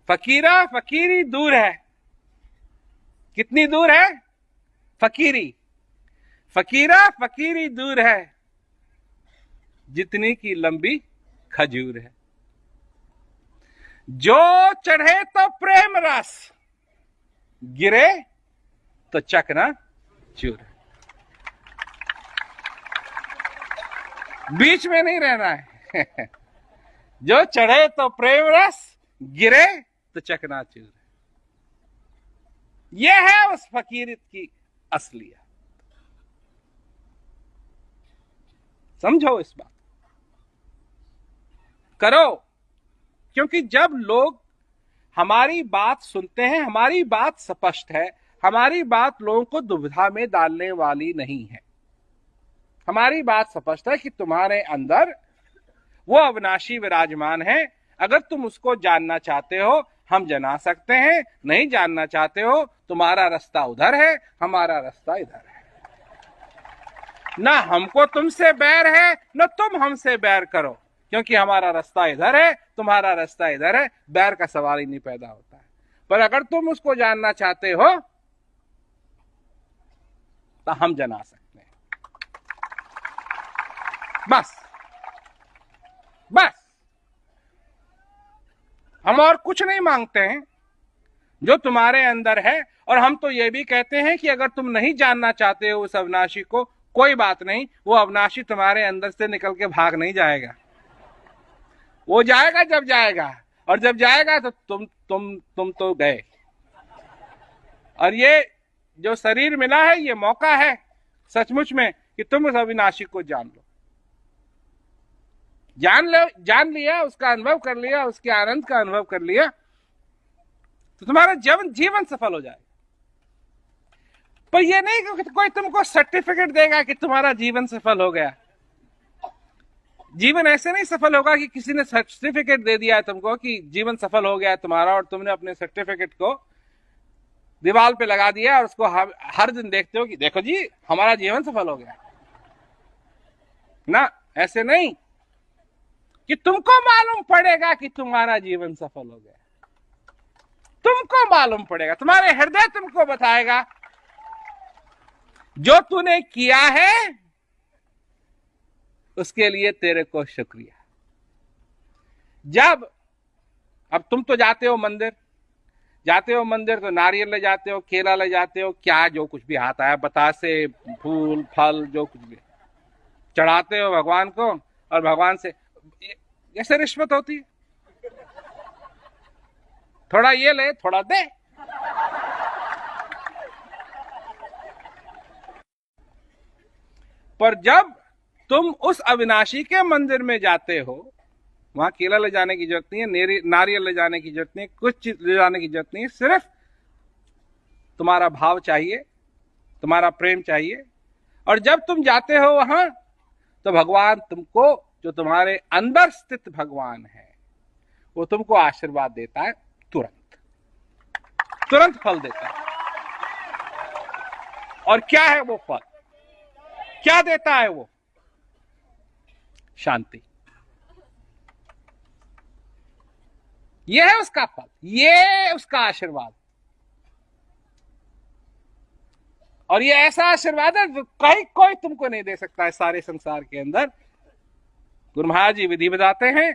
फकीरा फकीरी दूर है। कितनी दूर है? फकीरी। फकीरा फकीरी दूर है, जितनी की लंबी खजूर है। जो चढ़े तो प्रेम रस, गिरे तो चकना चूर है। बीच में नहीं रहना है। जो चढ़े तो प्रेम रस, गिरे तो चकनाचूर है। यह है उस फकीरियत की असलियत। समझो इस बात, करो। क्योंकि जब लोग हमारी बात सुनते हैं, हमारी बात स्पष्ट है, हमारी बात लोगों को दुविधा में डालने वाली नहीं है। हमारी बात स्पष्ट है कि तुम्हारे अंदर वो अविनाशी विराजमान है। अगर तुम उसको जानना चाहते हो, हम जना सकते हैं। नहीं जानना चाहते हो, तुम्हारा रास्ता उधर है, हमारा रास्ता इधर है। ना हमको तुमसे बैर है, न तुम हमसे बैर करो, क्योंकि हमारा रास्ता इधर है, तुम्हारा रास्ता इधर है। बैर का सवाल ही नहीं पैदा होता है। पर अगर तुम उसको जानना चाहते हो तो हम जना सकते हैं। बस बस, हम और कुछ नहीं मांगते हैं। जो तुम्हारे अंदर है, और हम तो ये भी कहते हैं कि अगर तुम नहीं जानना चाहते हो उस अविनाशी को, कोई बात नहीं, वो अविनाशी तुम्हारे अंदर से निकल के भाग नहीं जाएगा। वो जाएगा जब जाएगा, और जब जाएगा तो तुम तो गए। और ये जो शरीर मिला है, ये मौका है सचमुच में कि तुम उस अविनाशी को जान लो। जान लिया, उसका अनुभव कर लिया, उसके आनंद का अनुभव कर लिया, तो तुम्हारा जीवन सफल हो जाएगा। पर ये नहीं कि कोई तुमको सर्टिफिकेट देगा कि तुम्हारा जीवन सफल हो गया। जीवन ऐसे नहीं सफल होगा कि किसी ने सर्टिफिकेट दे दिया है तुमको कि जीवन सफल हो गया है तुम्हारा, और तुमने अपने सर्टिफिकेट को दीवार पे लगा दिया और उसको हर दिन देखते हो कि देखो जी हमारा जीवन सफल हो गया। ना, ऐसे नहीं कि तुमको मालूम पड़ेगा कि तुम्हारा जीवन सफल हो गया। तुमको मालूम पड़ेगा, तुम्हारे हृदय तुमको बताएगा जो तूने किया है उसके लिए तेरे को शुक्रिया। जब अब तुम तो जाते हो मंदिर तो नारियल ले जाते हो, केला ले जाते हो, क्या जो कुछ भी आता है, बतासे, फूल फल, जो कुछ भी चढ़ाते हो भगवान को, और भगवान से जैसे रिश्वत होती है, थोड़ा ये ले थोड़ा दे। पर जब तुम उस अविनाशी के मंदिर में जाते हो, वहां केला ले जाने की जरूरत नहीं है, नारियल ले जाने की जरूरत नहीं है, कुछ चीज ले जाने की जरूरत नहीं है। सिर्फ तुम्हारा भाव चाहिए, तुम्हारा प्रेम चाहिए। और जब तुम जाते हो वहां, तो भगवान तुमको, जो तुम्हारे अंदर स्थित भगवान है, वो तुमको आशीर्वाद देता है। तुरंत फल देता है। और क्या है वो फल? क्या देता है वो? शांति। ये है उसका फल, ये उसका आशीर्वाद। और ये ऐसा आशीर्वाद है जो कोई तुमको नहीं दे सकता है सारे संसार के अंदर। गुरु महाराज जी विधि बताते हैं,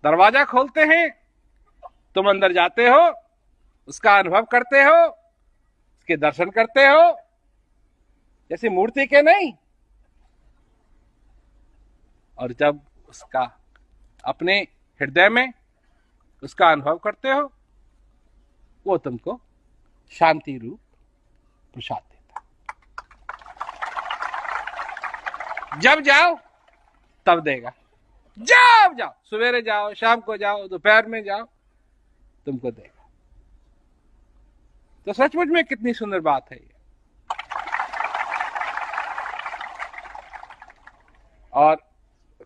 दरवाजा खोलते हैं, तुम अंदर जाते हो, उसका अनुभव करते हो, उसके दर्शन करते हो, जैसे मूर्ति के नहीं। और जब उसका अपने हृदय में उसका अनुभव करते हो, वो तुमको शांति रूप प्रसाद देता। जब जाओ तब देगा। जब जाओ, सवेरे जाओ, शाम को जाओ, दोपहर में जाओ, तुमको देगा। तो सचमुच में कितनी सुंदर बात है ये। और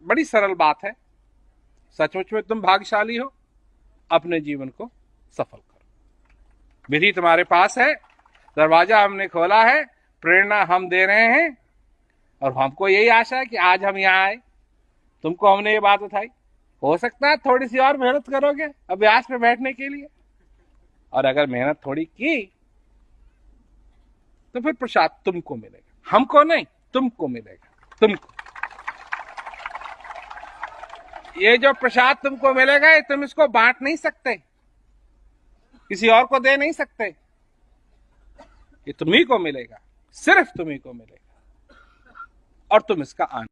बड़ी सरल बात है। सचमुच में तुम भाग्यशाली हो, अपने जीवन को सफल करो। विधि तुम्हारे पास है, दरवाजा हमने खोला है, प्रेरणा हम दे रहे हैं, और हमको यही आशा है कि आज हम यहाँ आए, तुमको हमने ये बात बताई, हो सकता है थोड़ी सी और मेहनत करोगे अभ्यास में बैठने के लिए, और अगर मेहनत थोड़ी की तो फिर प्रसाद तुमको मिलेगा, हमको नहीं, तुमको मिलेगा। तुमको ये जो प्रसाद तुमको मिलेगा, ये तुम इसको बांट नहीं सकते, किसी और को दे नहीं सकते, ये तुम्ही को मिलेगा, सिर्फ तुम्ही को मिलेगा, और तुम इसका आनंद